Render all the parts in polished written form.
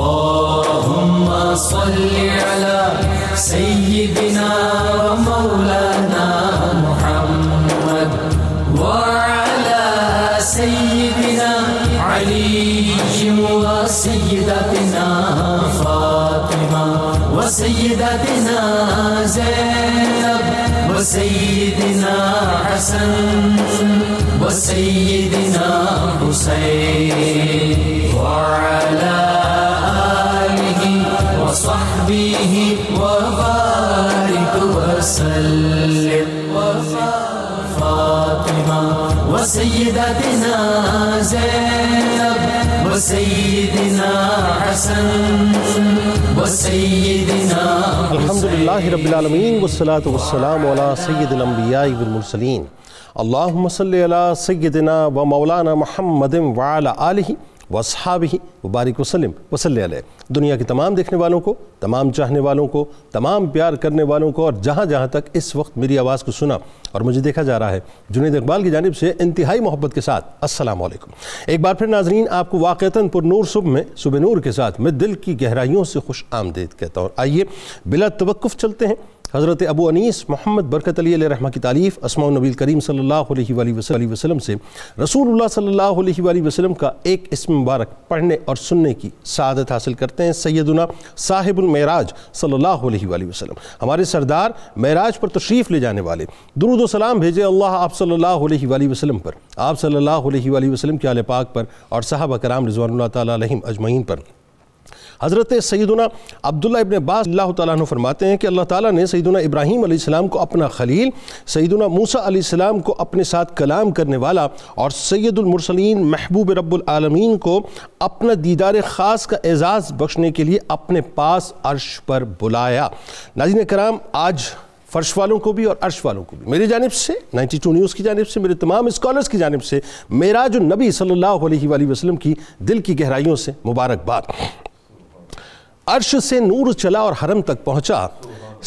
اللهم صل على سيدنا ومولانا محمد وعلى سيدنا علي وسيدتنا فاطمة وسيدتنا زينب وسيدنا حسن وسيدنا حسين وعلى آله وصحبه وبارك وسلم. فاطمة وسيدتنا زينب وسيدنا حسن وسيدنا الحمد لله رب العالمين والصلاة والسلام على سيد الأنبياء والمرسلين. اللهم صل على سيدنا ومولانا محمد وعلى آله وصحابہ وبارک وسلم وصلی علیہ. دنیا کے تمام دیکھنے والوں کو، تمام چاہنے والوں کو، تمام پیار کرنے والوں کو اور جہاں جہاں تک اس وقت میری آواز کو سنا اور مجھے دیکھا جا رہا ہے، جنید اقبال کی جانب سے انتہائی محبت کے ساتھ السلام علیکم. ایک بار پھر ناظرین آپ کو واقعتاً پر نور صبح میں صبح نور کے ساتھ میں دل کی گہرائیوں سے خوش آمدید کہتا ہوں. آئیے بلا توقف چلتے ہیں حضرت ابو انیس محمد برکت علی علیہ رحمہ کی تعلیف اسماء النبی کریم صلی اللہ علیہ وآلہ وسلم سے رسول اللہ صلی اللہ علیہ وآلہ وسلم کا ایک اسم مبارک پڑھنے اور سننے کی سعادت حاصل کرتے ہیں. سیدنا صاحب المعراج صلی اللہ علیہ وآلہ وسلم، ہمارے سردار معراج پر تشریف لے جانے والے، درود و سلام بھیجے اللہ آپ صلی اللہ علیہ وآلہ وسلم پر، آپ صلی اللہ علیہ وآلہ وسلم کے آل پاک پر اور صحابہ کرام رضوان اللہ تعالیٰ علیہم اجمعین پر. حضرت سیدنا عبداللہ ابن عباس اللہ تعالیٰ عنہ فرماتے ہیں کہ اللہ تعالیٰ نے سیدنا ابراہیم علیہ السلام کو اپنا خلیل، سیدنا موسیٰ علیہ السلام کو اپنے ساتھ کلام کرنے والا اور سید المرسلین محبوب رب العالمین کو اپنا دیدار خاص کا اعزاز بخشنے کے لیے اپنے پاس عرش پر بلایا. ناظرین کرام، آج فرش والوں کو بھی اور عرش والوں کو بھی میری جانب سے، 92 نیوز کی جانب سے، میرے تمام اسکالرز کی جانب سے معراج النبی صلی اللہ علیہ وآلہ وسلم کی دل کی گہرائیوں سے مبارکباد. عرش سے نور چلا اور حرم تک پہنچا،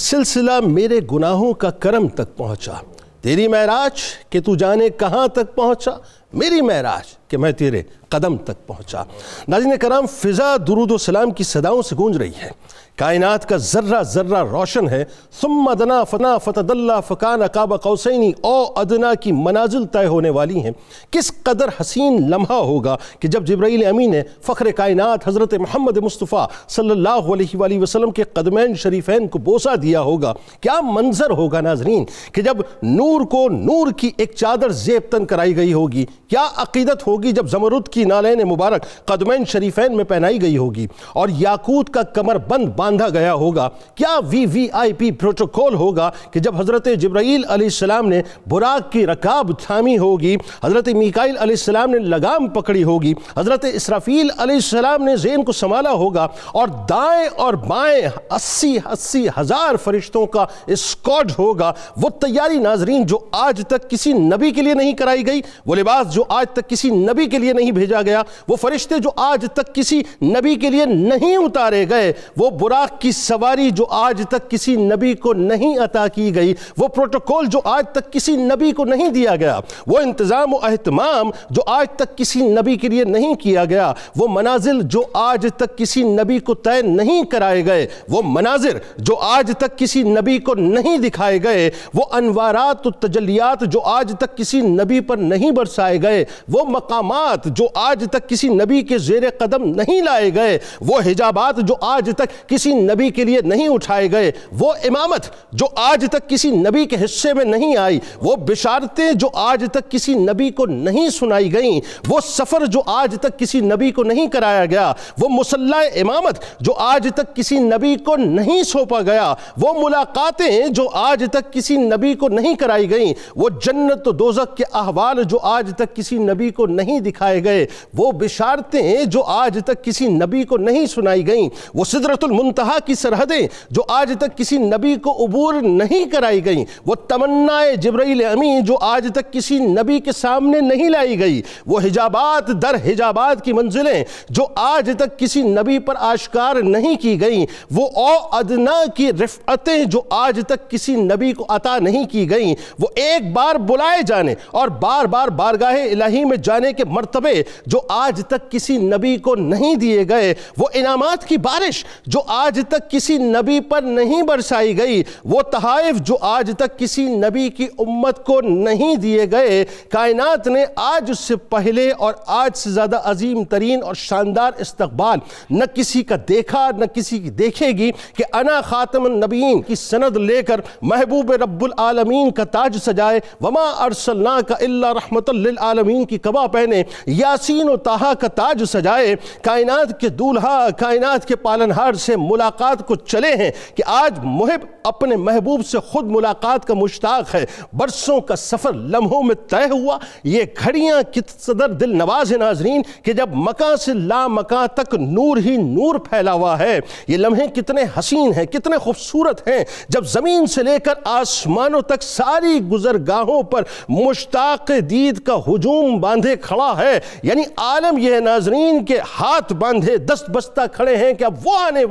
سلسلہ میرے گناہوں کا کرم تک پہنچا. تیری معراج کہ تو جانے کہاں تک پہنچا، میری معراج کہ میں تیرے قدم تک پہنچا. ناظرین کرام، فضا درود و سلام کی صداؤں سے گونج رہی ہے، کائنات کا ذرہ ذرہ روشن ہے. ثم دنا فنا فتدلی فکان قاب قوسین او ادنا کی منازل طے ہونے والی ہیں. کس قدر حسین لمحہ ہوگا کہ جب جبرائیل امین نے فخر کائنات حضرت محمد مصطفیٰ صلی اللہ علیہ وآلہ وسلم کے قدمین شریفین کو بوسہ دیا ہوگا. کیا منظر ہوگا ناظرین کہ جب نور کو نور کی ایک چادر زیب تن کرائی گئی ہوگی. کیا عقیدت ہوگی جب زمرد کی نالین مبارک قدمین شریفین میں پہنائی گئی ہوگی اور یاقوت کا کمر بند باندھا گیا ہوگا. کیا VVIP پروٹوکول ہوگا کہ جب حضرت جبرائیل علیہ السلام نے براق کی رکاب تھامی ہوگی، حضرت میکائیل علیہ السلام نے لگام پکڑی ہوگی، حضرت اسرافیل علیہ السلام نے زین کو سنبھالا ہوگا اور دائیں اور بائیں 80 ہزار فرشتوں کا اسکواڈ ہوگا. وہ تیاری ناظرین جو آج تک کسی نبی کے لیے نہیں کرائی گئی، وہ لباس جو آج تک کسی نبی کے لیے نہیں بھیجا گیا، وہ فرشتے جو آج تک کسی نبی کے لیے نہیں اتارے گئے، وہ براق کی سواری جو آج تک کسی نبی کو نہیں عطا کی گئی، وہ پروٹوکول جو آج تک کسی نبی کو نہیں دیا گیا، وہ انتظام و اہتمام جو آج تک کسی نبی کے لیے نہیں کیا گیا، وہ منازل جو آج تک کسی نبی کو طے نہیں کرائے گئے، وہ مناظر جو آج تک کسی نبی کو نہیں دکھائے گئے، وہ انوارات و تجلیات جو آج تک کسی نبی پر نہیں برسائے گئے، وہ مقامات جو آج تک کسی نبی کے زیر قدم نہیں لائے گئے، وہ حجابات جو آج تک کسی نبی کے لیے نہیں اٹھائے گئے، وہ امامت جو آج تک کسی نبی کے حصے میں نہیں آئی، وہ بشارتیں جو آج تک کسی نبی کو نہیں سنائی گئیں، وہ سفر جو آج تک کسی نبی کو نہیں کرایا گیا، وہ مسلح امامت جو آج تک کسی نبی کو نہیں سونپا گیا، وہ ملاقاتیں جو آج تک کسی نبی کو نہیں کرائی گئیں، وہ جنت و دوزخ کے احوال جو آج تک کسی نبی کو نہیں دکھائے گئے، وہ بشارتیں جو آج تک کسی نبی کو نہیں سنائی گئیں، وہ سدرۃ المنتہا کی سرحدیں جو آج تک کسی نبی کو عبور نہیں کرائی گئیں، وہ تمنائے جبرائیل امین جو آج تک کسی نبی کے سامنے نہیں لائی گئی، وہ حجابات در حجابات کی منزلیں جو آج تک کسی نبی پر آشکار نہیں کی گئیں، وہ او ادنا کی رفعتیں جو آج تک کسی نبی کو عطا نہیں کی گئیں، وہ ایک بار بلائے جانے اور بار بار بارگاہ الہی میں جانے کے مرتبے جو آج تک کسی نبی کو نہیں دیے گئے، وہ انعامات کی بارش جو آج تک کسی نبی پر نہیں برسائی گئی، وہ تحائف جو آج تک کسی نبی کی امت کو نہیں دیے گئے، کائنات نے آج اس سے پہلے اور آج سے زیادہ عظیم ترین اور شاندار استقبال نہ کسی کا دیکھا نہ کسی کی دیکھے گی کہ انا خاتم النبیین کی سند لے کر محبوب رب العالمین کا تاج سجائے، وما ارسلناک الا رحمت للعالمین کی قبا پہنے، یاسین و طٰہٰ کا تاج سجائے، کائنات کے دولہا کائنات کے پالنہار سے ملاقات کو چلے ہیں کہ آج محب اپنے محبوب سے خود ملاقات کا مشتاق ہے۔ برسوں کا سفر لمحوں میں طے ہوا، یہ گھڑیاں کس قدر دل نواز ہے ناظرین کہ جب مکان سے لا مکان تک نور ہی نور پھیلا ہوا ہے۔ یہ لمحے کتنے حسین ہیں، کتنے خوبصورت ہیں، جب زمین سے لے کر آسمانوں تک ساری گزرگاہوں پر مشتاق دید کا ہجوم باندھے کھڑا ہے۔ یعنی عالم یہ ہے ناظرین کہ ہاتھ باندھے دست بستہ کھڑے ہیں کہ اب وہ آنے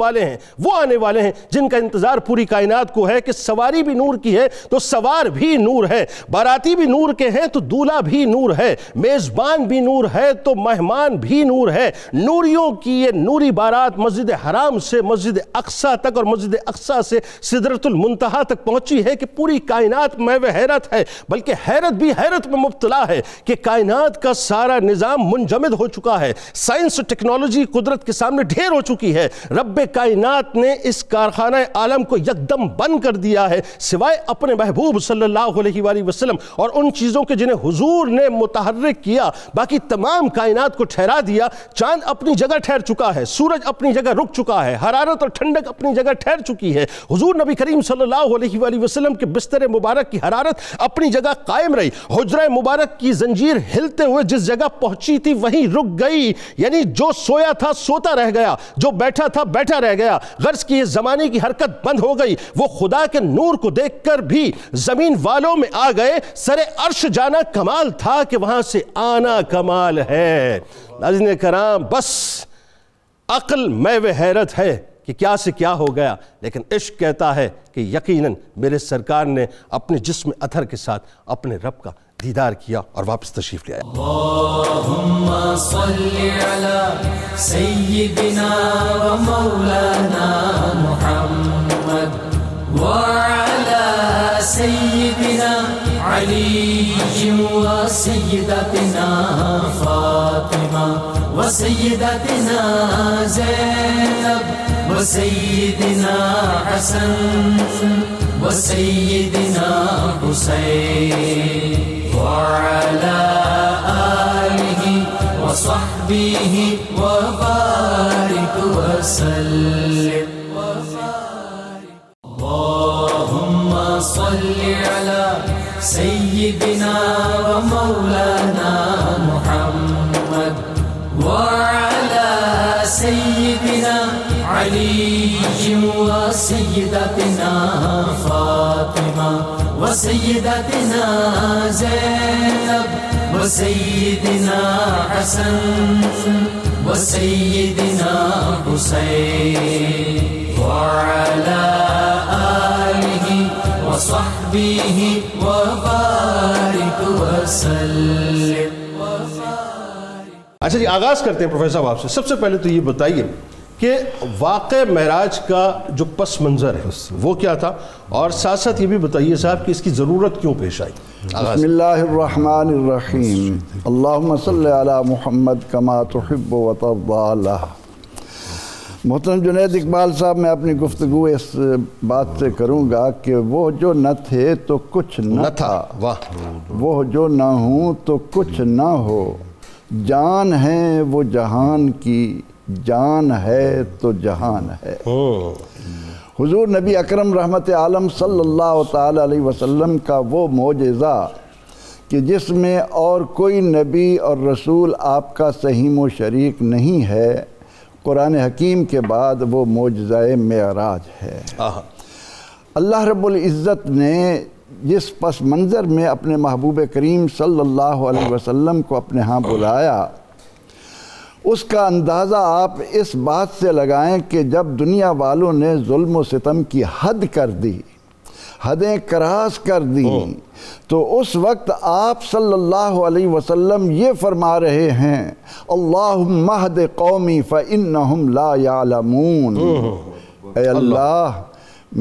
والے ہیں جن کا انتظار پوری کائنات کو ہے کہ سواری بھی نور کی ہے تو سوار بھی نور ہے، باراتی بھی نور کے ہیں تو دولہا بھی نور ہے، میزبان بھی نور ہے تو مہمان بھی نور ہے۔ نوریوں کی یہ نوری بارات مسجد حرام سے مسجد اقصیٰ تک اور مسجد اقصیٰ سے سدرۃ المنتہا تک پہنچی ہے کہ پوری کائنات محو حیرت ہے، بلکہ حیرت بھی حیرت میں مبتلا ہے کہ کائنات کا سارا نظام منجمد ہو چکا ہے، سائنس و ٹیکنالوجی قدرت کے سامنے ڈھیر ہو چکی ہے۔ رب کائنات نے اس کارخانہ عالم کو یکدم بند کر دیا ہے، سوائے اپنے محبوب صلی اللہ علیہ وآلہ وسلم اور ان چیزوں کے جنہیں حضور نے متحرک کیا، باقی تمام کائنات کو ٹھہرا دیا۔ چاند اپنی جگہ ٹھہر چکا ہے، سورج اپنی جگہ رک چکا ہے، حرارت اور ٹھنڈک اپنی جگہ ٹھہر چکی ہے، حضور نبی کریم صلی اللہ علیہ وآلہ وسلم کے بستر مبارک کی حرارت اپنی جگہ قائم رہی، حجرہ مبارک کی زنجیر ہلتے ہوئے جس جگہ پہنچی تھی وہیں رک گئی، یعنی جو سویا تھا سوتا رہ گیا، جو بیٹھا تھا بیٹھا رہ گیا، غرض کی یہ زمانے کی حرکت بند ہو گئی۔ وہ خدا کے نور کو دیکھ کر بھی زمین والوں میں آ گئے، سر عرش جانا کمال تھا کہ وہاں سے آنا کمال ہے۔ ناظرین کرام، بس عقل محو حیرت ہے کہ کیا سے کیا ہو گیا، لیکن عشق کہتا ہے کہ یقیناً میرے سرکار نے اپنے جسم اطہر کے ساتھ اپنے رب کا دیدار کیا اور واپس تشریف لے آیا۔ اللہم صلی علی سیدنا و مولانا محمد وعلی سیدنا علی و سیدتنا فاطمہ و سیدتنا زینب و سیدنا حسن و سیدنا حسین وعلى آله وصحبه وبارك وسلم اللهم صل على سيدنا ومولانا محمد وعلى سيدنا علي وسيدتنا فاطمة وسيدتنا زينب وسيدنا حسن وسيدنا حسين وعلى آله وصحبه وبارك وسلم۔ اچھا جی، آغاز کرتے ہیں پروفیسر صاحب آپ سے۔ سب سے پہلے تو یہ بتائیے کہ واقع معراج کا جو پس منظر ہے وہ کیا تھا، اور ساتھ ساتھ یہ بھی بتائیے صاحب کہ اس کی ضرورت کیوں پیش آئی۔ بسم اللہ الرحمن الرحیم، اللہم صلی علی محمد کما تحب و ترضی۔ محترم جنید اقبال صاحب، میں اپنی گفتگو اس بات سے کروں گا کہ وہ جو نہ تھے تو کچھ نہ تھا، وہ جو نہ ہوں تو کچھ نہ ہو، جان ہے وہ جہان کی، جان ہے تو جہان ہے۔ حضور نبی اکرم رحمت عالم صلی اللہ تعالی علیہ وسلم کا وہ معجزہ کہ جس میں اور کوئی نبی اور رسول آپ کا سہیم و شریک نہیں ہے، قرآن حکیم کے بعد وہ معجزہ معراج ہے۔ اللہ رب العزت نے جس پس منظر میں اپنے محبوب کریم صلی اللہ علیہ وسلم کو اپنے ہاں بلایا، اس کا اندازہ آپ اس بات سے لگائیں کہ جب دنیا والوں نے ظلم و ستم کی حد کر دی، حدیں کراس کر دیں، تو اس وقت آپ صلی اللہ علیہ وسلم یہ فرما رہے ہیں اللہم اہد قومی فإنہم لا یعلمون، اے اللہ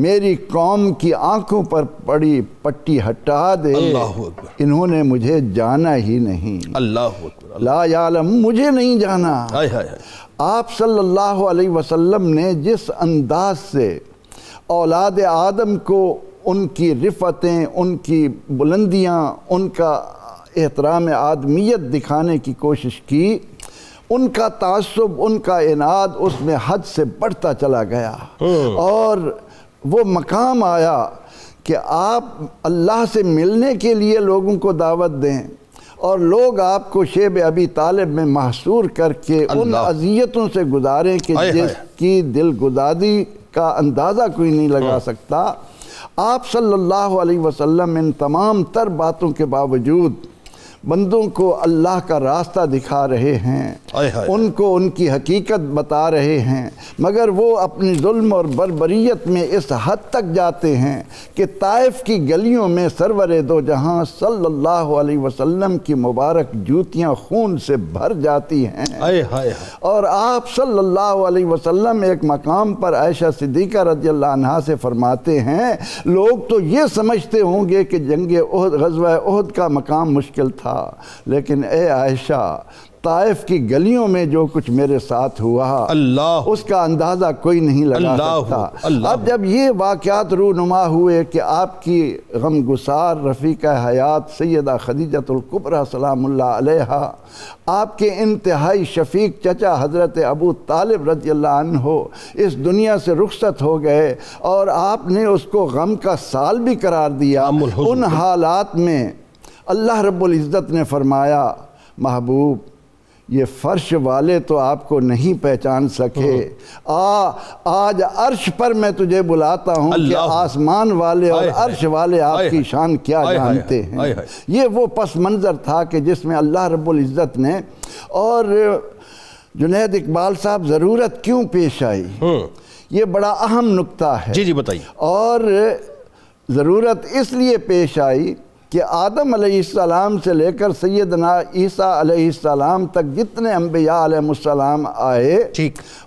میری قوم کی آنکھوں پر پڑی پٹی ہٹا دے، انہوں نے مجھے جانا ہی نہیں، اللہ اکبر، لا یعلم، مجھے نہیں جانا۔ آپ صلی اللہ علیہ وسلم نے جس انداز سے اولاد آدم کو ان کی رفتیں، ان کی بلندیاں، ان کا احترام آدمیت دکھانے کی کوشش کی، ان کا تعصب، ان کا عناد اس میں حد سے بڑھتا چلا گیا، اور وہ مقام آیا کہ آپ اللہ سے ملنے کے لیے لوگوں کو دعوت دیں اور لوگ آپ کو شیب ابی طالب میں محصور کر کے ان اذیتوں سے گزاریں کہ جس کی دل گدادی کا اندازہ کوئی نہیں لگا سکتا۔ آپ صلی اللہ علیہ وسلم ان تمام تر باتوں کے باوجود بندوں کو اللہ کا راستہ دکھا رہے ہیں، ان کو ان کی حقیقت بتا رہے ہیں، مگر وہ اپنی ظلم اور بربریت میں اس حد تک جاتے ہیں کہ طائف کی گلیوں میں سرور دو جہاں صلی اللہ علیہ وسلم کی مبارک جوتیاں خون سے بھر جاتی ہیں، اور آپ صلی اللہ علیہ وسلم ایک مقام پر عائشہ صدیقہ رضی اللہ عنہا سے فرماتے ہیں لوگ تو یہ سمجھتے ہوں گے کہ جنگ احد، غزوہ احد کا مقام مشکل تھا، لیکن اے عائشہ طائف کی گلیوں میں جو کچھ میرے ساتھ ہوا اس کا اندازہ کوئی نہیں لگا سکتا۔ اب جب یہ واقعات رونما ہوئے کہ آپ کی غمگسار رفیقہ حیات سیدہ خدیجۃ الکبریٰ سلام اللہ علیہا، آپ کے انتہائی شفیق چچا حضرت ابو طالب رضی اللہ عنہ اس دنیا سے رخصت ہو گئے اور آپ نے اس کو غم کا سال بھی قرار دیا، ان حالات میں اللہ رب العزت نے فرمایا محبوب یہ فرش والے تو آپ کو نہیں پہچان سکے، آج عرش پر میں تجھے بلاتا ہوں کہ آسمان والے اور عرش والے آپ کی شان کیا جانتے ہیں۔ یہ وہ پس منظر تھا کہ جس میں اللہ رب العزت نے، اور جنید اقبال صاحب ضرورت کیوں پیش آئی، یہ بڑا اہم نکتہ ہے۔ جی بتائیے۔ اور ضرورت اس لیے پیش آئی کہ آدم علیہ السلام سے لے کر سیدنا عیسیٰ علیہ السلام تک جتنے انبیاء علیہ السلام آئے،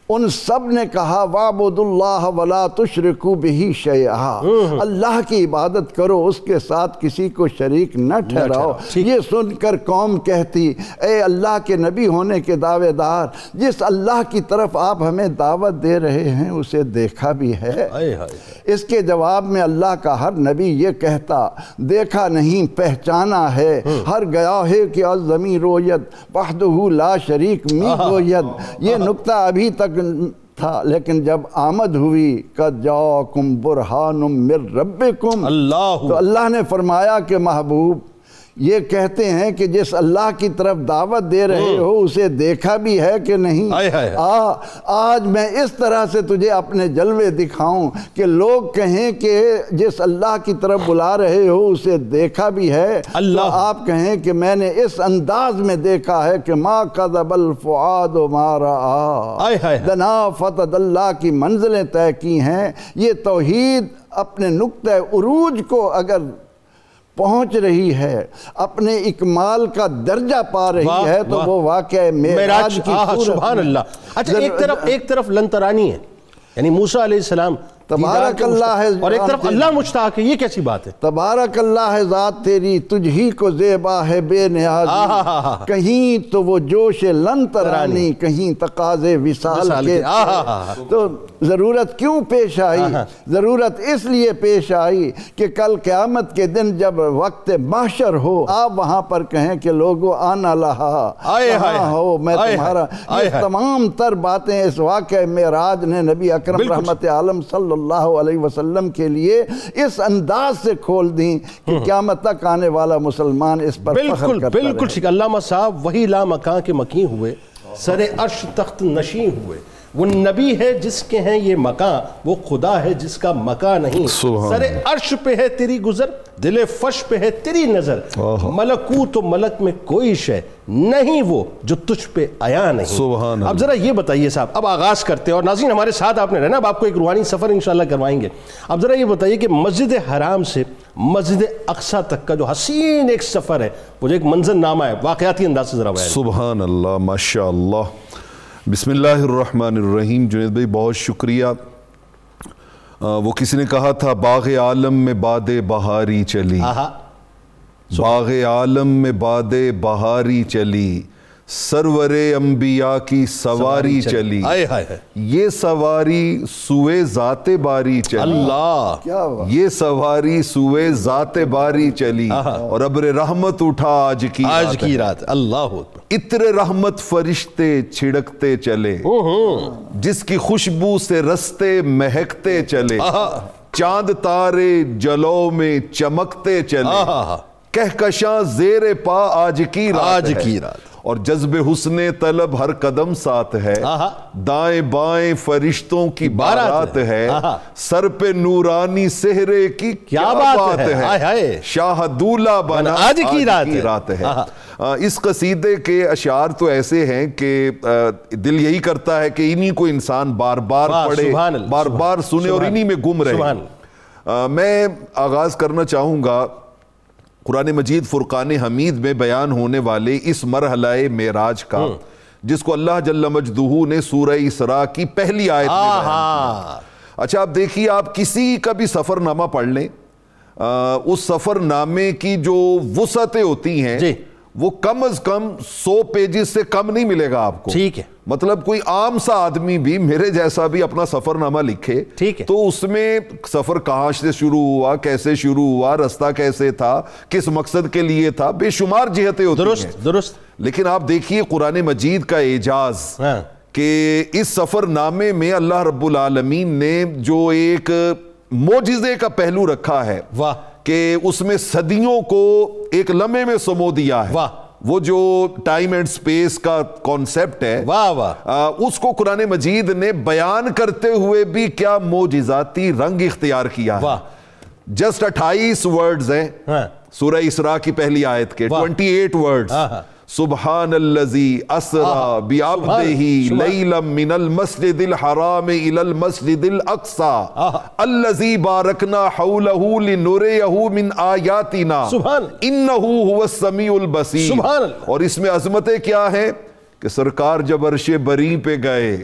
ان سب نے کہا وَاعْبُدُوا اللَّهَ وَلَا تُشْرِكُوا بِهِ شَيْئًا، اللہ کی عبادت کرو، اس کے ساتھ کسی کو شریک نہ ٹھہراؤ۔ یہ سن کر قوم کہتی اے اللہ کے نبی ہونے کے دعوے دار، جس اللہ کی طرف آپ ہمیں دعوت دے رہے ہیں اسے دیکھا بھی ہے؟ اس کے جواب میں اللہ کا ہر نبی یہ کہتا دیکھا نہیں پہچانا ہے، ہر گیا ہے کہ عظمی رویت وحدہ لا شریک می گوید۔ یہ نکتہ ابھی تک تھا، لیکن جب آمد ہوئی قَدْ جَاءَكُمْ بُرْهَانٌ مِّن رَبِّكُمْ، تو اللہ نے فرمایا کہ محبوب یہ کہتے ہیں کہ جس اللہ کی طرف دعوت دے رہے ہو اسے دیکھا بھی ہے کہ نہیں؟ آج میں اس طرح سے تجھے اپنے جلوے دکھاؤں کہ لوگ کہیں کہ جس اللہ کی طرف بلا رہے ہو اسے دیکھا بھی ہے، تو آپ کہیں کہ میں نے اس انداز میں دیکھا ہے کہ ما کذب الفؤاد ما رأى، دنا فتد اللہ کی منزلیں طے کی ہیں۔ یہ توحید اپنے نقطہ عروج کو اگر پہنچ رہی ہے، اپنے اکمال کا درجہ پا رہی ہے، تو وہ واقعہ معراج کی صورت۔ سبحان اللہ۔ اچھا ایک طرف لن ترانی ہے، یعنی موسیٰ علیہ السلام تبارک اللہ ہے، اور ایک طرف اللہ مشتاق ہے، یہ کیسی بات ہے؟ تبارک اللہ ہے ذات تیری، تجھ ہی کو زیبا ہے بے نیازی، کہیں تو وہ جوش لن ترانی، کہیں تقاضے وصال کے۔ تو ضرورت کیوں پیش آئی؟ ضرورت اس لیے پیش آئی کہ کل قیامت کے دن جب وقت محشر ہو، آپ وہاں پر کہیں کہ لوگو آنا لہا، کہاں ہو میں تمہارا۔ یہ تمام تر باتیں اس واقعہ معراج نے نبی اکرم رحمت عالم صلی اللہ علیہ وسلم کے لیے اس انداز سے کھول دیں کہ قیامت تک آنے والا مسلمان اس پر فخر کرتا رہے۔ بالکل ٹھیک۔ علامہ صاحب وہی لامکاں کے مکیں ہوئے، سر عرش تخت نشین ہوئے، وہ نبی ہے جس کے ہیں یہ مکان، وہ خدا ہے جس کا مکان نہیں، سر عرش پہ ہے تیری گزر، دل فش پہ ہے تیری نظر، ملکوت و ملک میں کوئی شے نہیں وہ جو تجھ پہ آیا نہیں۔ اب ذرا یہ بتائیے صاحب، اب آغاز کرتے ہیں، اور ناظرین ہمارے ساتھ آپ نے رہنا، اب آپ کو ایک روحانی سفر انشاءاللہ کروائیں گے۔ اب ذرا یہ بتائیے کہ مسجد حرام سے مسجد اقصی تک کا جو حسین ایک سفر ہے، وہ جو ایک منظر نامہ ہے، واقعاتی انداز سے ذرا بیان۔ سبحان اللہ، ماشاءاللہ، بسم اللہ الرحمن الرحیم۔ جنید بھائی بہت شکریہ۔ وہ کسی نے کہا تھا باغ عالم میں باد بہاری چلی، باغ عالم میں باد بہاری چلی، سرور انبیاء کی سواری چلی، یہ سواری سوئے ذات باری چلی، اللہ یہ سواری سوئے ذات باری چلی، اور ابر رحمت اٹھا آج کی رات، اللہ عطر رحمت فرشتے چھڑکتے چلے، جس کی خوشبو سے رستے مہکتے چلے، چاند تارے جلو میں چمکتے چلے، کہکشاں زیر پا آج کی رات، اور جذب حسن طلب ہر قدم ساتھ ہے، دائیں بائیں فرشتوں کی بارات ہے، سر پہ نورانی سہرے کی کیا بات ہے، شاہ دولہ بنا آج کی رات ہے۔ اس قصیدے کے اشعار تو ایسے ہیں کہ دل یہی کرتا ہے کہ انہی کو انسان بار بار پڑھے، بار بار سنے اور انہی میں گم رہے۔ میں آغاز کرنا چاہوں گا قرآن مجید فرقان حمید میں بیان ہونے والے اس مرحلہ معراج کا، جس کو اللہ جل مجدہ نے سورہ اسراء کی پہلی آیت میں بیان کیا۔ اچھا آپ دیکھیے، آپ کسی کا بھی سفر نامہ پڑھ لیں، اس سفر نامے کی جو وسعتیں ہوتی ہیں وہ کم از کم 100 پیجز سے کم نہیں ملے گا آپ کو۔ ٹھیک ہے، مطلب کوئی عام سا آدمی بھی میرے جیسا بھی اپنا سفر نامہ لکھے تو اس میں سفر کہاں سے شروع ہوا، کیسے شروع ہوا، رستہ کیسے تھا، کس مقصد کے لیے تھا، بے شمار جہتیں ہوتی ہیں۔ درست۔ لیکن آپ دیکھیے قرآن مجید کا اعجاز کہ اس سفر نامے میں اللہ رب العالمین نے جو ایک معجزے کا پہلو رکھا ہے کہ اس میں صدیوں کو ایک لمحے میں سمو دیا ہے، وہ جو ٹائم اینڈ سپیس کا کانسیپٹ ہے، اس کو قرآن مجید نے بیان کرتے ہوئے بھی کیا معجزاتی رنگ اختیار کیا ہے۔ جسٹ 28 ورڈز ہیں سورہ اسراء کی پہلی آیت کے، 28 ورڈز۔ سبحان الذی اسرا بعبدہ لیلا من المسجد الحرام الى المسجد الاقصى الذی بارکنا حولہ لنریہ من آیاتنا انہ هو السمیع البصیر۔ اور اس میں عظمتیں کیا ہیں کہ سرکار جب عرش بری پہ گئے،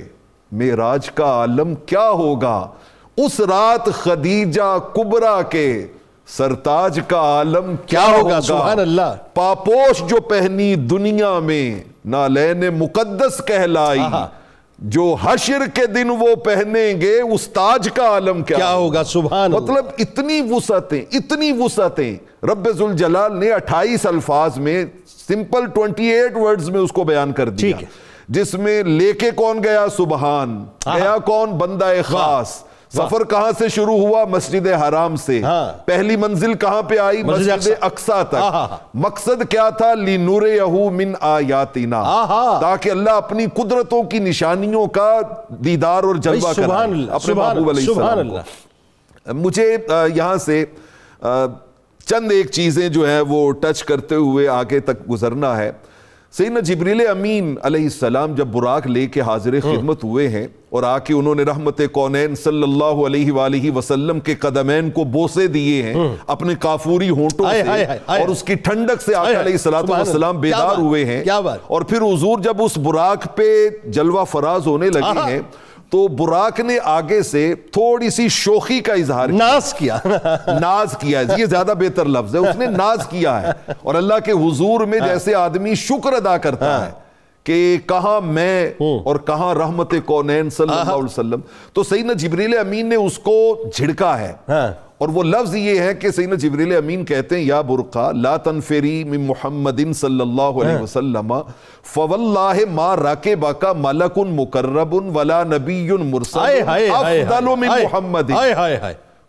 معراج کا عالم کیا ہوگا، اس رات خدیجہ کبریٰ کے سرتاج کا عالم کیا ہوگا، سبحان اللہ، پاپوش جو پہنی دنیا میں نالین مقدس کہلائی، جو حشر کے دن وہ پہنیں گے اس تاج کا عالم کیا ہوگا، سبحان اللہ۔ مطلب اتنی وسعتیں رب ذوالجلال نے 28 الفاظ میں سمپل 28 ورڈز میں اس کو بیان کر دیا، جس میں لے کے کون گیا، سبحان، گیا کون، بندہ خاص۔ سفر کہاں سے شروع ہوا، مسجد حرام سے، پہلی منزل کہاں پہ آئی، مسجد اقصی تک۔ مقصد کیا تھا، لِنُرِيَهُ مِنْ آیَاتِنَا، تاکہ اللہ اپنی قدرتوں کی نشانیوں کا دیدار اور جلوہ کرائے اپنے محبوب علیہ السلام کو۔ مجھے یہاں سے چند ایک چیزیں جو ہیں وہ ٹچ کرتے ہوئے آگے تک گزرنا ہے۔ سیدنا جبریل امین علیہ السلام جب براق لے کے حاضر خدمت ہوئے ہیں اور آ کے انہوں نے رحمت کونین صلی اللہ علیہ وآلہ وسلم کے قدمین کو بوسے دیے ہیں اپنے کافوری ہونٹوں سے، اور اس کی ٹھنڈک سے آقا علیہ السلام بیدار ہوئے ہیں، اور پھر حضور جب اس براق پہ جلوہ فراز ہونے لگے ہیں تو براق نے آگے سے تھوڑی سی شوخی کا اظہار کیا، ناز کیا، یہ زیادہ بہتر لفظ ہے، اس نے ناز کیا ہے، اور اللہ کے حضور میں جیسے آدمی شکر ادا کرتا ہے کہ کہاں میں اور کہاں رحمت کونین صلی اللہ علیہ وسلم، تو سیدنا جبریل امین نے اس کو جھڑکا ہے، اور وہ لفظ یہ ہے کہ سیدنا جبریل امین کہتے ہیں یا برقع لا تنفری من محمد صلی اللہ علیہ وسلم فواللہ ما راکبک ملک مقرب ولا نبی مرسل افضل من محمد۔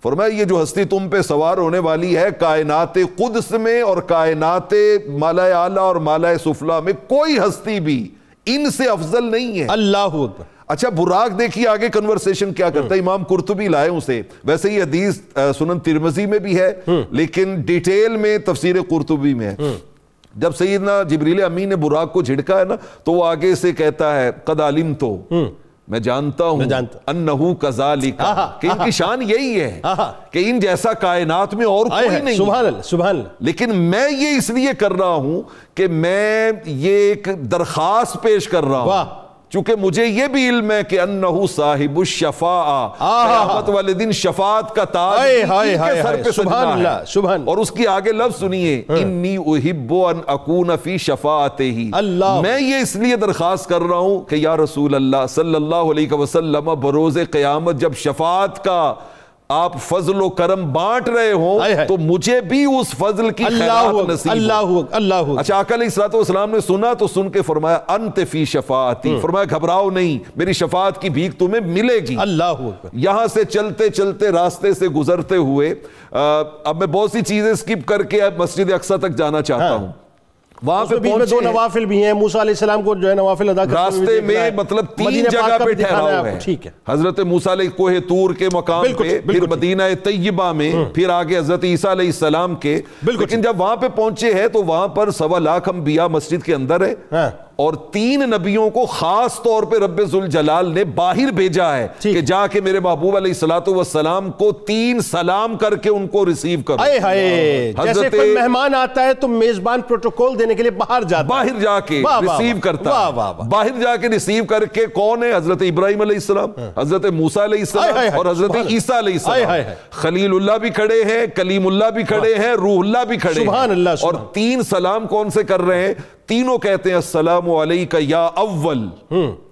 فرمایا یہ جو ہستی تم پہ سوار ہونے والی ہے کائنات قدس میں اور کائنات مالا اعلیٰ اور مالا سفلا میں کوئی ہستی بھی ان سے افضل نہیں ہے۔ اللہ اکبر۔ اچھا براق دیکھیے آگے کنورسیشن کیا کرتا ہے، امام قرطبی لائے اسے، ویسے یہ حدیث سنن ترمذی میں بھی ہے لیکن ڈیٹیل میں تفسیر قرطبی میں ہے. جب سیدنا جبریل امین نے براق کو جھڑکا ہے نا تو وہ آگے سے کہتا ہے قد علمت، میں جانتا ہوں انہو کذالک، کہ ان کی شان یہی ہے کہ ان جیسا کائنات میں اور کوئی نہیں. سبحان اللہ سبحان اللہ. لیکن میں یہ اس لیے کر رہا ہوں کہ میں یہ ایک درخواست پیش کر رہا ہوں، چونکہ مجھے یہ بھی علم ہے کہ انہو صاحب الشفاعہ، قیامت والے دن شفاعت کا تاج ان کے سر پہ سجنا ہے. اور اس کی آگے لفظ سنیے، انی احب ان اکون فی شفاعتہ، میں یہ اس لیے درخواست کر رہا ہوں کہ یا رسول اللہ صلی اللہ علیہ وسلم بروز قیامت جب شفاعت کا آپ فضل و کرم بانٹ رہے ہوں تو مجھے بھی اس فضل کی خیرات نصیب ہو. اچھا آقا علیہ الصلوۃ والسلام نے سنا تو سن کے فرمایا انت فی شفاعتی، فرمایا گھبراؤ نہیں، میری شفاعت کی بھیک تمہیں ملے گی. یہاں سے چلتے چلتے راستے سے گزرتے ہوئے اب میں بہت سی چیزیں سکپ کر کے مسجد اقصی تک جانا چاہتا ہوں. وہاں پہ بیچ میں دو نوافل بھی ہیں، موسیٰ علیہ السلام کو جو ہے نوافل ادا کرتے ہوئے راستے میں مطلب 3 جگہ پہ ٹھہراؤ ہے. حضرت موسیٰ علیہ کوہ طور کے مقام پہ، پھر مدینہ طیبہ میں، پھر آگے حضرت عیسیٰ علیہ السلام کے. لیکن جب وہاں پہ پہنچے ہیں تو وہاں پر 1.25 لاکھ انبیاء مسجد کے اندر ہے اور 3 نبیوں کو خاص طور پہ رب ذوالجلال نے باہر بھیجا ہے کہ جا کے میرے محبوب علیہ الصلوۃ والسلام کو 3 سلام کر کے ان کو ریسیو کرو. جیسے کوئی مہمان آتا ہے تو میزبان پروٹوکول دینے کے لیے باہر جاتا ہے، باہر جا کے ریسیو کرتا ہے. باہر جا کے ریسیو کر کے کون ہے؟ حضرت ابراہیم علیہ السلام، حضرت موسیٰ علیہ السلام اور حضرت عیسیٰ علیہ السلام. خلیل اللہ بھی کھڑے ہیں، کلیم اللہ بھی کھڑے ہیں، روح اللہ بھی کھڑے ہیں. اور 3 سلام کون سے کر رہے ہیں؟ تینوں کہتے ہیں السلام علیکہ یا اول،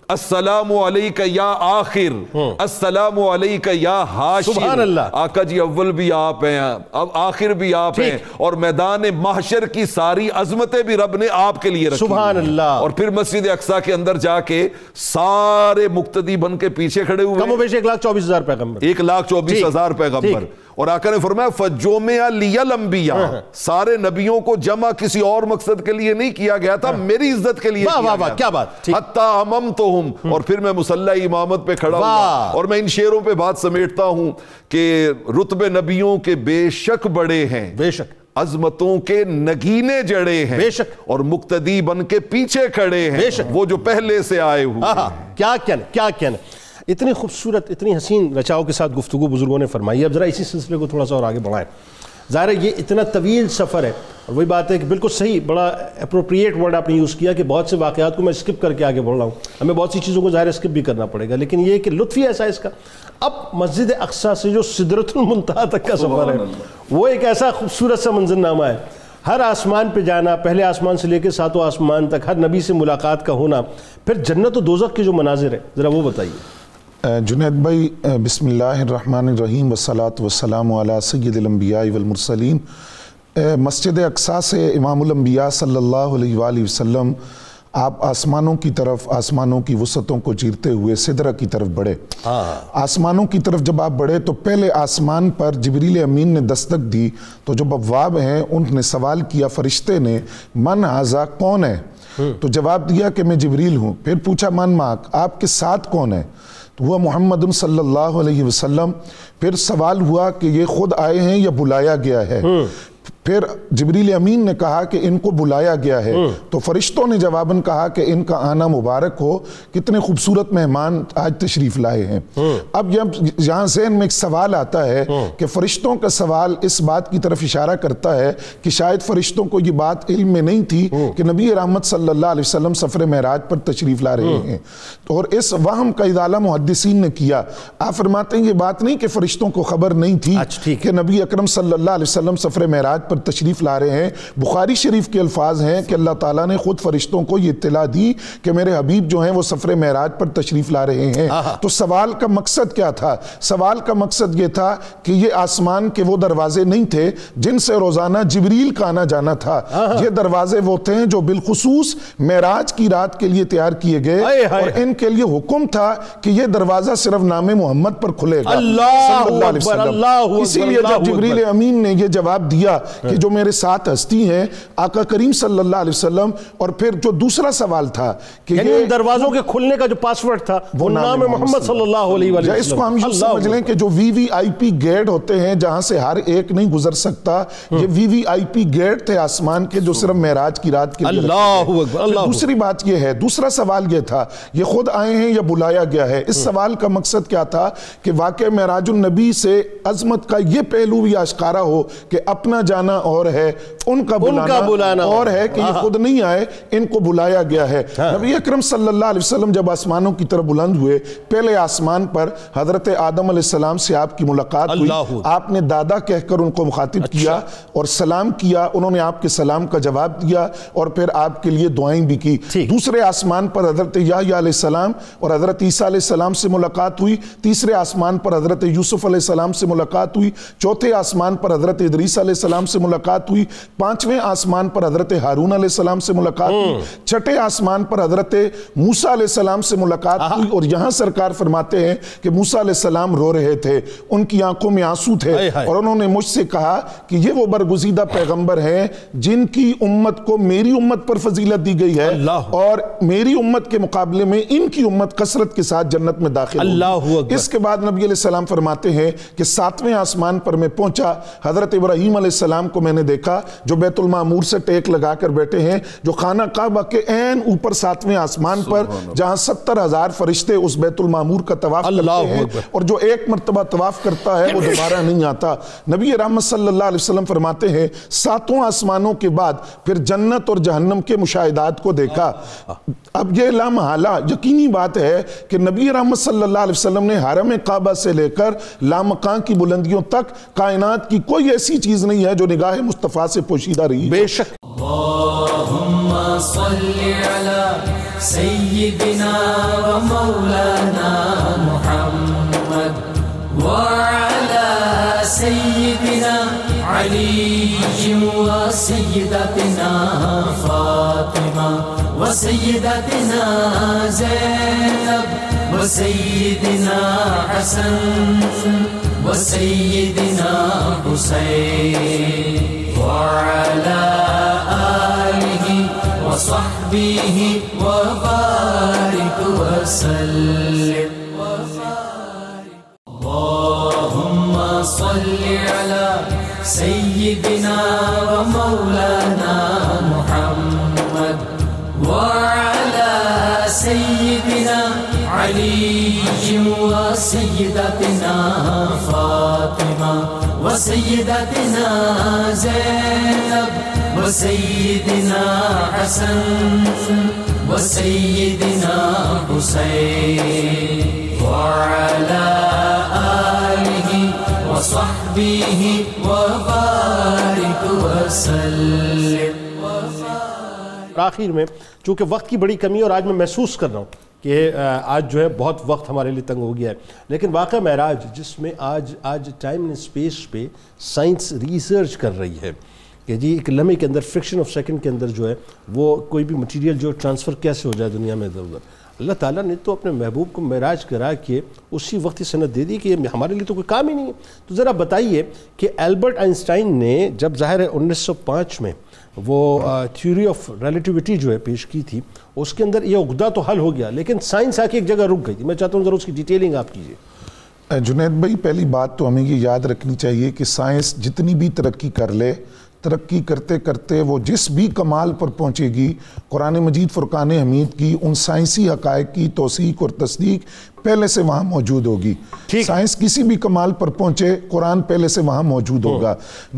السلام علیکہ یا آخر، السلام علیکہ یا حاشر. سبحان اللہ. آقا جی اول بھی آپ ہیں، اب آخر بھی آپ ہیں، اور میدان محشر کی ساری عظمتیں بھی رب نے آپ کے لیے رکھی. سبحان اللہ. اور پھر مسجد اقصی کے اندر جا کے سارے مقتدی بن کے پیچھے کھڑے ہوئے، کم و بیش 1,24,000 پیغمبر، 1,24,000 پیغمبر. اور آقا نے فرمایا فَجُمِعَ لِيَ الْأَنْبِيَاءُ، سارے نبیوں کو جمع کسی اور مقصد کے لیے نہیں کیا گیا تھا، میری عزت کے لیے کیا گیا. کیا بات. حَتَّى أَمَمْتُهُمْ، اور پھر میں مصلی امامت پہ کھڑا ہوں اور میں ان شعروں پہ بات سمیٹتا ہوں کہ رتبے نبیوں کے بے شک بڑے ہیں، بے شک عظمتوں کے نگینے جڑے ہیں، بے شک اور مقتدی بن کے پیچھے کھڑے ہیں وہ جو پہلے سے آئے ہوئے. کیا کہنا. اتنی خوبصورت اتنی حسین رچاؤ کے ساتھ گفتگو بزرگوں نے فرمائی. اب ذرا اسی سلسلے کو تھوڑا سا اور آگے بڑھائیں. ظاہر ہے یہ اتنا طویل سفر ہے، اور وہی بات ہے کہ بالکل صحیح بڑا اپروپریٹ ورڈ آپ نے یوز کیا کہ بہت سے واقعات کو میں اسکپ کر کے آگے بڑھ رہا ہوں. ہمیں بہت سی چیزوں کو ظاہر اسکپ بھی کرنا پڑے گا، لیکن یہ کہ لطف ہی ایسا ہے اس کا. اب مسجد اقصی سے جو سدرۃ المنتہا تک کا سفر ہے وہ ایک ایسا خوبصورت سا منظرنامہ ہے. ہر آسمان پہ جانا، پہلے آسمان سے لے کے 7واں آسمان تک، ہر نبی سے ملاقات کا ہونا، پھر جنت و دوزخ کے جو مناظر ہیں ذرا وہ بتائیے. جنید بھائی بسم اللہ الرحمن الرحیم والصلاة والسلام علی سید الانبیاء والمرسلین. مسجد اقصی سے امام الانبیاء صلی اللہ علیہ وآلہ وسلم آپ آسمانوں کی طرف، آسمانوں کی وسعتوں کو چیرتے ہوئے سدرہ کی طرف بڑھے. آسمانوں کی طرف جب آپ بڑھے تو پہلے آسمان پر جبریل امین نے دستک دی تو جو بواب ہیں انہوں نے سوال کیا فرشتے نے من ھذا، کون ہے؟ تو جواب دیا کہ میں جبریل ہوں. پھر پوچھا من معک، آپ کے ساتھ کون ہے؟ تو وہ محمد صلی اللہ علیہ وسلم. پھر سوال ہوا کہ یہ خود آئے ہیں یا بلایا گیا ہے؟ پھر جبریل امین نے کہا کہ ان کو بلایا گیا ہے. تو فرشتوں نے جواباً کہا کہ ان کا آنا مبارک ہو، کتنے خوبصورت مہمان آج تشریف لائے ہیں. اب یہاں ذہن میں ایک سوال آتا ہے کہ فرشتوں کا سوال اس بات کی طرف اشارہ کرتا ہے کہ شاید فرشتوں کو یہ بات علم میں نہیں تھی کہ نبی رحمت صلی اللہ علیہ وسلم سفر معراج پر تشریف لا رہے ہیں، اور اس وہم کا ازالہ محدثین نے کیا. آپ فرماتے ہیں یہ بات نہیں کہ فرشتوں کو خبر نہیں تھی کہ نبی اکرم صلی اللہ علیہ وسلم سفر معراج پر تشریف لا رہے ہیں. بخاری شریف کے الفاظ ہیں کہ اللہ تعالیٰ نے خود فرشتوں کو یہ اطلاع دی کہ میرے حبیب جو ہیں وہ سفر معراج پر تشریف لا رہے ہیں. تو سوال کا مقصد کیا تھا؟ سوال کا مقصد یہ تھا کہ یہ آسمان کے وہ دروازے نہیں تھے جن سے روزانہ جبریل کا آنا جانا تھا. یہ دروازے وہ تھے جو بالخصوص معراج کی رات کے لیے تیار کیے گئے، اور ان کے لیے حکم تھا کہ یہ دروازہ صرف نام محمد پر کھلے گا صلی اللہ علیہ وسلم. اسی لیے جب جبریل امین نے یہ جواب دیا کہ جو میرے ساتھ ہستی ہیں آقا کریم صلی اللہ علیہ وسلم، اور پھر جو دوسرا سوال تھا کہ یعنی یہ دروازوں کے کھلنے کا جو پاس ورڈ تھا وہ نام محمد صلی اللہ علیہ وسلم. اس کو ہم یوں سمجھ لیں کہ جو وی وی آئی پی گیٹ ہوتے ہیں جہاں سے ہر ایک نہیں گزر سکتا، یہ وی وی آئی پی گیٹ تھے آسمان کے جو صرف معراج کی رات کے لیے. اللہ اکبر. دوسری بات یہ ہے، دوسرا سوال یہ تھا یہ خود آئے ہیں یا بلایا گیا ہے. اس سوال کا مقصد کیا تھا کہ واقع معراج النبی سے عظمت کا یہ پہلو بھی آشکارا ہو کہ اپنا جانا اور ہے، ان کا بلانا اور ہے کہ یہ خود نہیں آئے، ان کو بلایا گیا ہے. نبی اکرم صلی اللہ علیہ وسلم جب آسمانوں کی طرف بلند ہوئے، پہلے آسمان پر حضرت آدم علیہ السلام سے آپ کی ملاقات ہوئی. آپ نے دادا کہہ کر ان کو مخاطب کیا اور سلام کیا، انہوں نے آپ کے سلام کا جواب دیا اور پھر آپ کے لیے دعائیں بھی کی. دوسرے آسمان پر حضرت یحییٰ علیہ السلام اور حضرت عیسیٰ علیہ السلام سے ملاقات ہوئی. تیسرے آسمان پر حضرت یوسف علیہ السلام سے ملاقات ہوئی. چوتھے آسمان پر حضرت ادریس علیہ السلام سے ملاقات ہوئی. پانچویں آسمان پر حضرت ہارون علیہ السلام سے ملاقات ہوئی. چھٹے آسمان پر حضرت موسیٰ علیہ السلام سے ملاقات ہوئی. اور یہاں سرکار فرماتے ہیں کہ موسیٰ علیہ السلام رو رہے تھے، ان کی آنکھوں میں آنسو تھے، اور انہوں نے مجھ سے کہا کہ یہ وہ برگزیدہ پیغمبر ہیں جن کی امت کو میری امت پر فضیلت دی گئی ہے، اور میری امت کے مقابلے میں ان کی امت کثرت کے ساتھ جنت میں داخل ہوگی. اس کے بعد نبی علیہ السلام فرماتے ہیں کہ ساتویں آسمان پر میں پہنچا، حضرت ابراہیم علیہ السلام کو میں نے دیکھا جو بیت المعمور سے ٹیک لگا کر بیٹھے ہیں، جو خانہ کعبہ کے عین اوپر ساتویں آسمان پر جہاں 70,000 فرشتے اس بیت المعمور کا طواف کرتے ہیں، اور جو ایک مرتبہ طواف کرتا ہے وہ دوبارہ نہیں آتا. نبی رحمت صلی اللہ علیہ وسلم فرماتے ہیں ساتوں آسمانوں کے بعد پھر جنت اور جہنم کے مشاہدات کو دیکھا. اب یہ لامحالہ یقینی بات ہے کہ نبی رحمت صلی اللہ علیہ وسلم نے حرم کعبہ سے لے کر لامکان کی بلندیوں تک کائنات کی کوئی ایسی چیز نہیں ہے جو نگاہ مصطفیٰ سے پوشیدہ رہی. بے شک. اللہم صلی علی سیدنا و مولانا محمد وعلى سيدنا علي وسيدتنا فاطمة وسيدتنا زينب وسيدنا حسن وسيدنا حسين وعلى آله وصحبه وبارك وسلم. اللهم صل على سيدنا ومولانا محمد وعلى سيدنا علي وسيدتنا فاطمة وسيدتنا زينب وسيدنا حسن وسيدنا حسين وعلى آله وصحبه وبارك وسلم. آخر میں چونکہ وقت کی بڑی کمی اور آج میں محسوس کر رہا ہوں کہ آج جو ہے بہت وقت ہمارے لیے تنگ ہو گیا ہے، لیکن واقعہ معراج جس میں آج ٹائم اینڈ اسپیس پہ سائنس ریسرچ کر رہی ہے کہ جی ایک لمحے کے اندر فرکشن آف سیکنڈ کے اندر جو ہے وہ کوئی بھی مٹیریل جو ٹرانسفر کیسے ہو جائے دنیا میں ادھر ادھر. اللہ تعالیٰ نے تو اپنے محبوب کو معراج کرا کے اسی وقت سند دے دی کہ ہمارے لیے تو کوئی کام ہی نہیں ہے. تو ذرا بتائیے کہ البرٹ آئنسٹائن نے جب ظاہر ہے 1905 میں وہ تھیوری آف ریلیٹیوٹی جو ہے پیش کی تھی، اس کے اندر یہ عقدہ تو حل ہو گیا لیکن سائنس آ کے ایک جگہ رک گئی تھی. میں چاہتا ہوں ذرا اس کی ڈیٹیلنگ آپ کیجیے. جنید بھائی، پہلی بات تو ہمیں یہ یاد رکھنی چاہیے کہ سائنس جتنی بھی ترقی کر لے، ترقی کرتے کرتے وہ جس بھی کمال پر پہنچے گی، قرآن مجید فرقان حمید کی ان سائنسی حقائق کی توثیق اور تصدیق پہلے سے وہاں موجود ہوگی. سائنس کسی بھی کمال پر پہنچے، قرآن پہلے سے وہاں موجود ہوگا.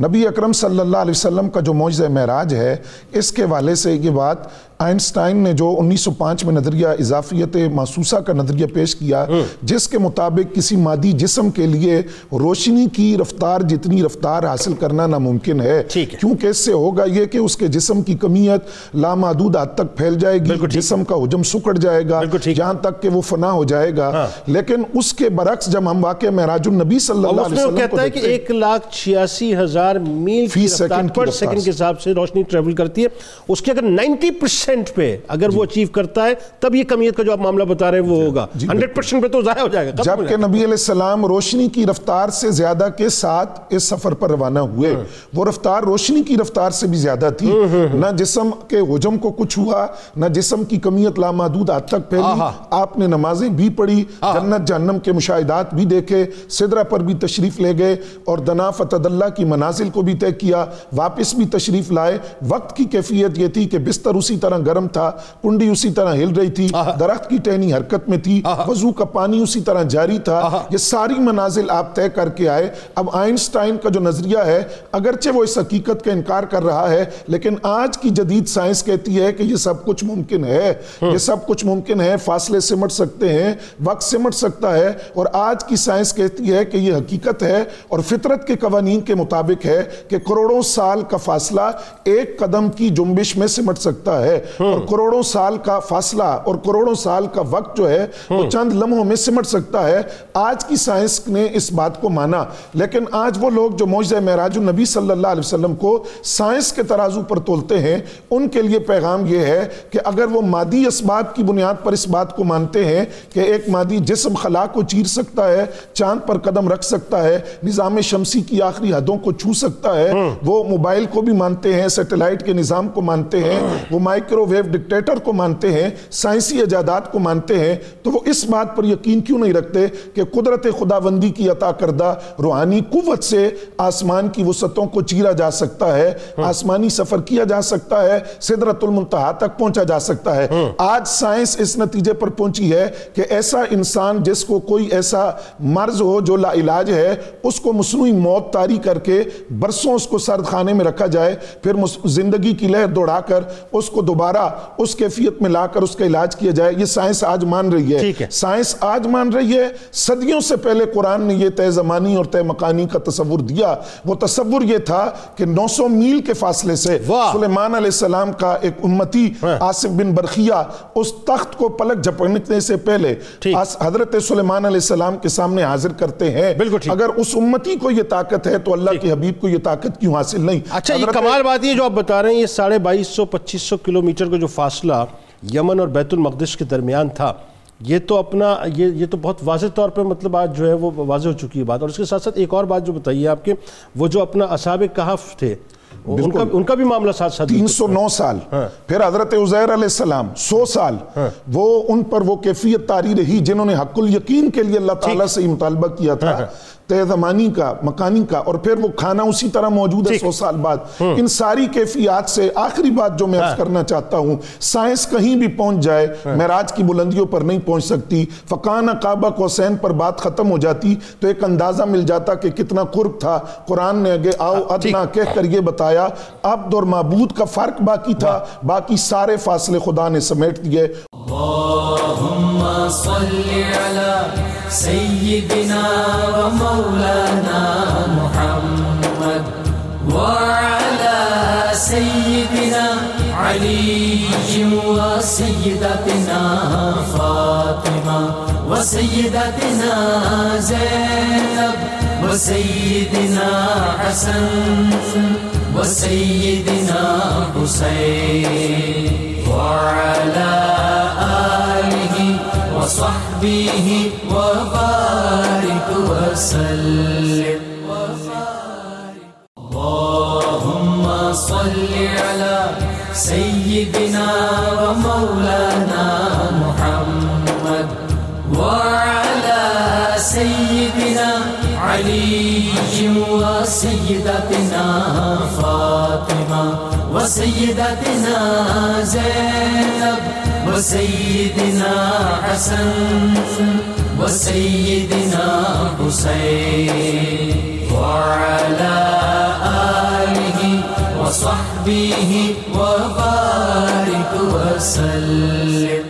نبی اکرم صلی اللہ علیہ وسلم کا جو معجزہ معراج ہے، اس کے حوالے سے یہ بات آئنسٹائن نے جو 1905 میں نظریہ اضافیت محسوسہ کا نظریہ پیش کیا، جس کے مطابق کسی مادی جسم کے لیے روشنی کی رفتار جتنی رفتار حاصل کرنا ناممکن ہے، کیونکہ اس سے ہوگا یہ کہ اس کے جسم کی کمیت لامحدود حد تک پھیل جائے گی، جسم کا حجم سکڑ جائے گا، جہاں تک کہ وہ فنا ہو جائے گا. تھا، لیکن اس کے برعکس جب ہم واقع معراج النبی صلی اللہ علیہ وسلم کہتا ہے کہ 1,86,000 میل کی رفتار پر سیکنڈ کے حساب سے روشنی ٹریول کرتی ہے، اس کے اگر 90% پہ اگر وہ اچیو کرتا ہے تب یہ کمیت کا جو آپ معاملہ بتا رہے ہیں وہ ہوگا، 100% پہ تو ضائع ہو جائے گا. جبکہ نبی علیہ السلام روشنی کی رفتار سے زیادہ کے ساتھ اس سفر پر روانہ ہوئے، وہ رفتار روشنی کی رفتار سے بھی زیادہ تھی. نہ جسم کے حجم کو کچھ ہوا، نہ جسم کی کمیت لامحدود حد تک پھیلی. آپ نے نمازیں بھی پڑھی، جنت جہنم کے مشاہدات بھی دیکھے، سدرہ پر بھی تشریف لے گئے اور دنا فتدلہ کی منازل کو بھی طے کیا، واپس بھی تشریف لائے. وقت کی کیفیت یہ تھی کہ بستر اسی طرح گرم تھا، کنڈی اسی طرح ہل رہی تھی، درخت کی ٹہنی حرکت میں تھی، وضو کا پانی اسی طرح جاری تھا. یہ ساری منازل آپ طے کر کے آئے. اب آئنسٹائن کا جو نظریہ ہے اگرچہ وہ اس حقیقت کا انکار کر رہا ہے، لیکن آج کی جدید سائنس کہتی ہے کہ یہ سب کچھ ممکن ہے، یہ سب کچھ ممکن ہے، فاصلے سمٹ سکتے ہیں، وقت سمٹ سکتا ہے. اور آج کی سائنس کہتی ہے کہ یہ حقیقت ہے اور فطرت کے قوانین کے مطابق ہے کہ کروڑوں سال کا فاصلہ ایک قدم کی جنبش میں سمٹ سکتا ہے، اور کروڑوں سال کا فاصلہ اور کروڑوں سال کا وقت جو ہے وہ چند لمحوں میں سمٹ سکتا ہے. آج کی سائنس نے اس بات کو مانا، لیکن آج وہ لوگ جو معجزہ معراج النبی صلی اللہ علیہ وسلم کو سائنس کے ترازو پر تولتے ہیں، ان کے لیے پیغام یہ ہے کہ اگر وہ مادی اسباب کی بنیاد پر اس بات کو مانتے ہیں کہ ایک مادی جسم خلا کو چیر سکتا ہے، چاند پر قدم رکھ سکتا ہے، نظام شمسی کی آخری حدوں کو چھو سکتا ہے، وہ موبائل کو بھی مانتے ہیں، سیٹلائٹ کے نظام کو مانتے ہیں، وہ مائکرو ویو ڈکٹیٹر کو مانتے ہیں، سائنسی ایجادات کو مانتے ہیں، تو وہ اس بات پر یقین کیوں نہیں رکھتے کہ قدرت خداوندی کی عطا کردہ روحانی قوت سے آسمان کی وسعتوں کو چیرا جا سکتا ہے، آسمانی سفر کیا جا سکتا ہے، سدرۃ المنتہا تک پہنچا جا سکتا ہے. آج سائنس اس نتیجے پر پہنچی ہے کہ ایسا انسان جس کو کوئی ایسا مرض ہو جو لا علاج ہے، اس کو مصنوعی موت طاری کر کے برسوں اس کو سرد خانے میں رکھا جائے، پھر زندگی کی لہر دوڑا کر اس کو دوبارہ اس کیفیت میں لا کر اس کا علاج کیا جائے. یہ سائنس آج مان رہی ہے. سائنس آج مان رہی ہے. صدیوں سے پہلے قرآن نے یہ طے زمانی اور طے مکانی کا تصور دیا. وہ تصور یہ تھا کہ 900 میل کے فاصلے سے سلیمان علیہ السلام کا ایک امتی آصف بن برخیہ اس تخت کو پلک جھپکنے سے پہلے حضرت سلیمان علیہ السلام کے سامنے حاضر کرتے ہیں. اگر اس امتی کو یہ طاقت ہے تو اللہ کے حبیب کو یہ طاقت کیوں حاصل نہیں؟ اچھا، یہ کمال بات یہ جو آپ بتا رہے ہیں، یہ 2250-2500 کلومیٹر کا جو فاصلہ یمن اور بیت المقدس کے درمیان تھا، یہ تو اپنا یہ تو بہت واضح طور پر مطلب آج جو ہے وہ واضح ہو چکی ہے بات. اور اس کے ساتھ ساتھ ایک اور بات جو بتائیے آپ کے، وہ جو اپنا اصحاب کہف تھے ان کا بھی معاملہ ساتھ ساتھ 309 سال، پھر حضرت عزیر علیہ السلام 100 سال، وہ ان پر وہ کیفیت طاری رہی جنہوں نے حق الیقین کے لیے اللہ تعالیٰ سے مطالبہ کیا تھا، طے زمانی کا، مکانی کا، اور پھر وہ کھانا اسی طرح موجود ہے 100 سال بعد. ان ساری کیفیات سے آخری بات جو میں عرض کرنا چاہتا ہوں، سائنس کہیں بھی پہنچ جائے معراج کی بلندیوں پر نہیں پہنچ سکتی. فکان قاب قوسین پر بات ختم ہو جاتی تو ایک اندازہ مل جاتا کہ کتنا قرب تھا. قرآن نے اگے آؤ ادنا کہہ کر یہ بتایا، عبد اور معبود کا فرق باقی تھا، باقی سارے فاصلے خدا نے سمیٹ دیے. اللہم صلی علی سیدنا و مولانا محمد وعلی سیدنا علی و سیدتنا فاطمہ و سیدتنا زینب و سیدنا حسن و سیدنا حسین وعلی وصحبه وبارك وسلم. اللهم صل على سيدنا ومولانا محمد وعلى سيدنا علي وسيدتنا فاطمة وسيدتنا زينب وسيدنا حسن وسيدنا حسين وعلى آله وصحبه وبارك وسلم.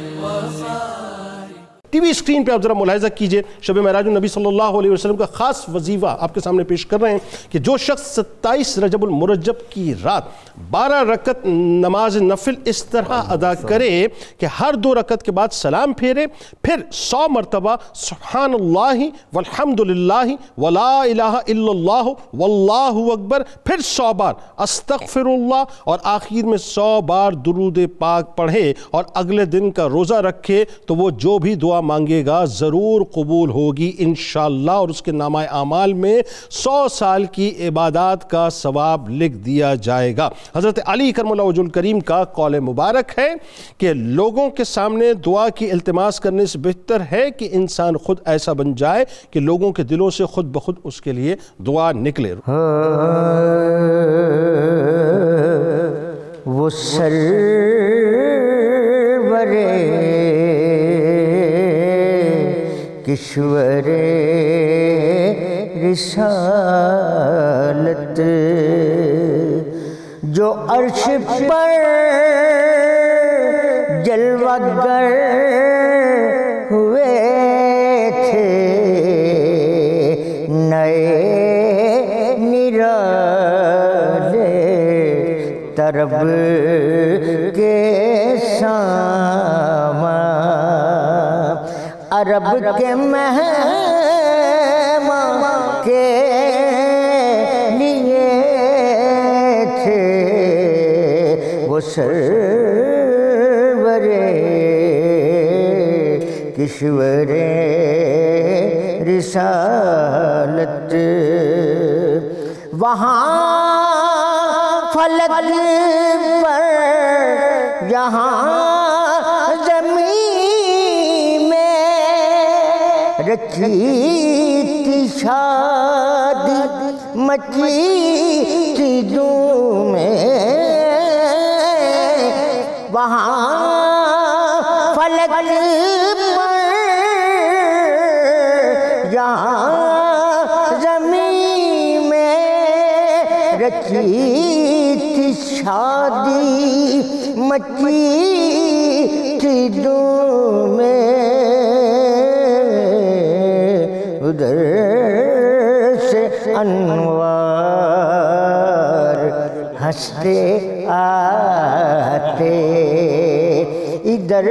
ٹی وی اسکرین پہ آپ ذرا ملاحظہ کیجئے، شب معراج النبی صلی اللہ علیہ وسلم کا خاص وظیفہ آپ کے سامنے پیش کر رہے ہیں کہ جو شخص 27 رجب المرجب کی رات 12 رکعت نماز نفل اس طرح ادا کرے کہ ہر 2 رکعت کے بعد سلام پھیرے، پھر 100 مرتبہ سبحان اللہ والحمدللہ ولا الہ الا اللہ واللہ اکبر، پھر 100 بار استغفر اللہ، اور آخر میں 100 بار درود پاک پڑھے اور اگلے دن کا روزہ رکھے تو وہ جو بھی دعا مانگے گا ضرور قبول ہوگی انشاءاللہ، اور اس کے نامہ اعمال میں 100 سال کی عبادات کا ثواب لکھ دیا جائے گا۔ حضرت علی کرم اللہ وجہ الکریم کا قول مبارک ہے کہ لوگوں کے سامنے دعا کی التماس کرنے سے بہتر ہے کہ انسان خود ایسا بن جائے کہ لوگوں کے دلوں سے خود بخود اس کے لیے دعا نکلے۔ وہ سرور کشور رسالت جو عرش پر جلوہ گر ہوئے تھے، نئے نرالے طرب کے سامان، عرب کے مہمان کے لیے تھے وہ سرور کشور رسالت۔ وہاں فلک پر یہاں زمین میں رچی تھی شادی، مچی تھی دھوم میں، وہاں فلک پر یہاں زمین میں رچی تھی شادی، مچی تھی دھوم میں، ادھر سے انوار ہنستے آتے، ادھر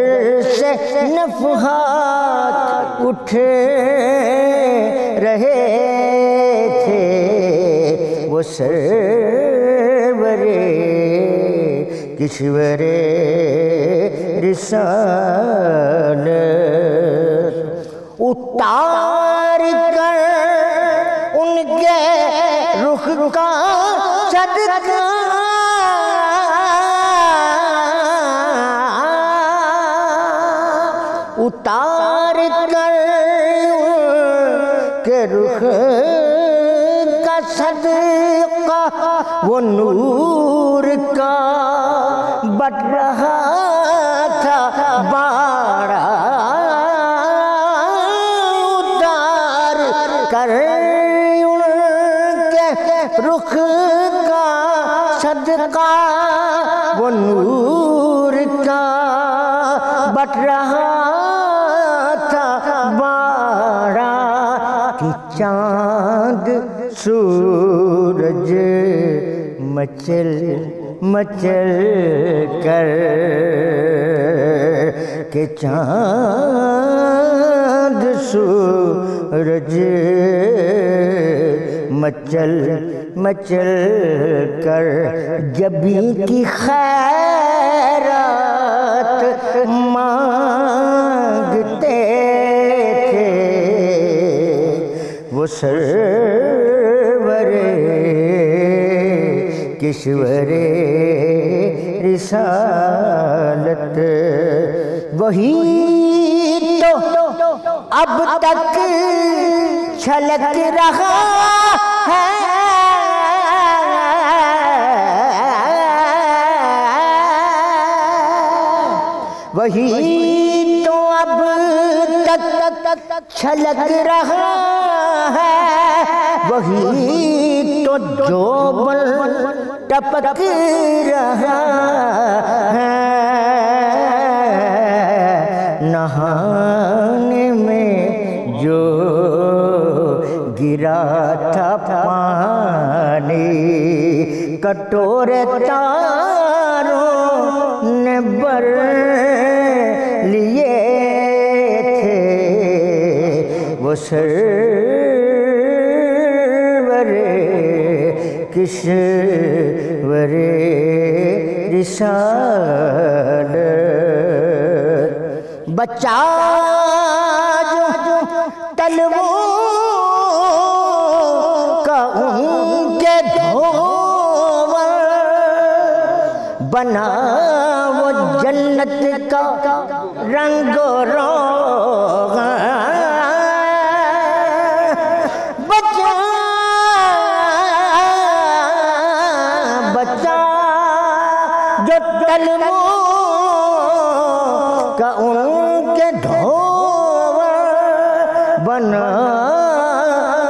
سے نفحات اٹھ رہے تھے وہ سرور کشور رسالت۔ اتار کر ان کے رخ کا صدقہ اتار کر ان کے رخ کا صدقہ وہ نور کا بٹ رہا تھا باڑا، اتار کر ان کے رخ کا صدقہ وہ نور کا بٹ رہا تھا باڑا، کہ چاند سورج مچل مچل کر، کہ چاند سورج مچل مچل کر جبی کی خیرات مانگتے تھے وہ سرور کشور رسالت۔ وہی تو اب تک چھلک رہا ہے، وہی تو اب تک چھلک رہا ہے، وہی تو جوبن ٹپک رہا ہے، نہانے کٹورے تاروں نے بر لیے تھے وہ سرور کشور رسالت بچہ جو تلووں کا ان کے دھوور بنا وہ جنت کا رنگ و روغن بچہ جو تلووں کا ان کے دھوور بنا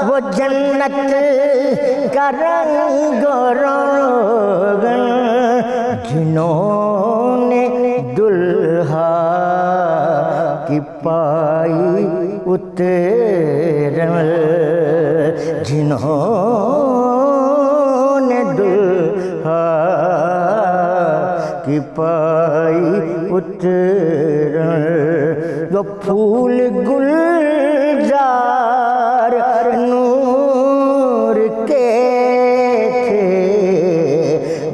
وہ جنت کا رنگ و روغن جنہوں نے دلہا کی پائی اترن جنہوں نے دلہا کی پائی اترن وہ پھول گلزار نور کے تھے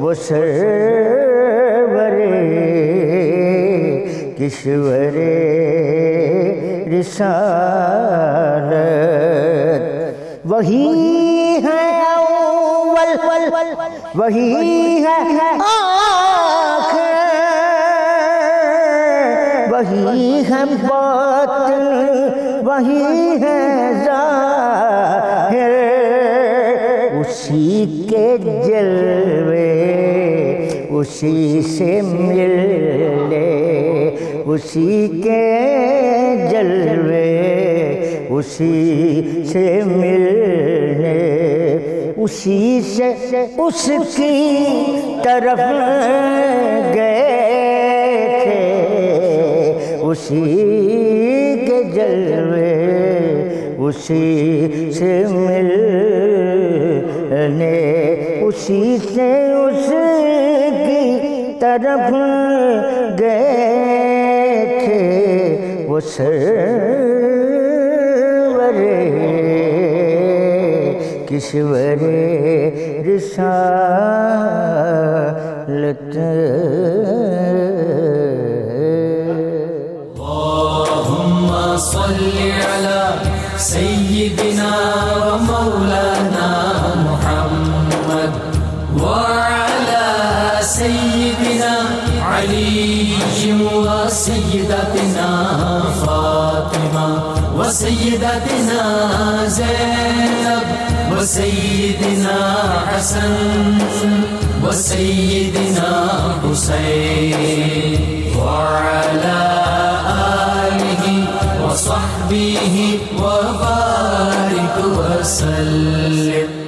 وہ سرور کشور رسالت وہی ہے اول وہی ہے آخر وہی ہے باطن وہی ہے ظاہر اسی کے جلوے اسی سے ملے اسی کے جلوے اسی سے ملنے اسی سے اس کی طرف گئے تھے اسی کے جلوے اسی سے ملنے اسی سے اس کی طرف گئے تھے وہ سرور کشور رسالت اللہم صلی علی سیدنا و مولانا محمد وعلی سیدنا علی و سیدتنا فاطمہ و سیدتنا زینب و سیدنا حسن و سیدنا حسین وعلی آلہ و صحبہ و بارک وسلم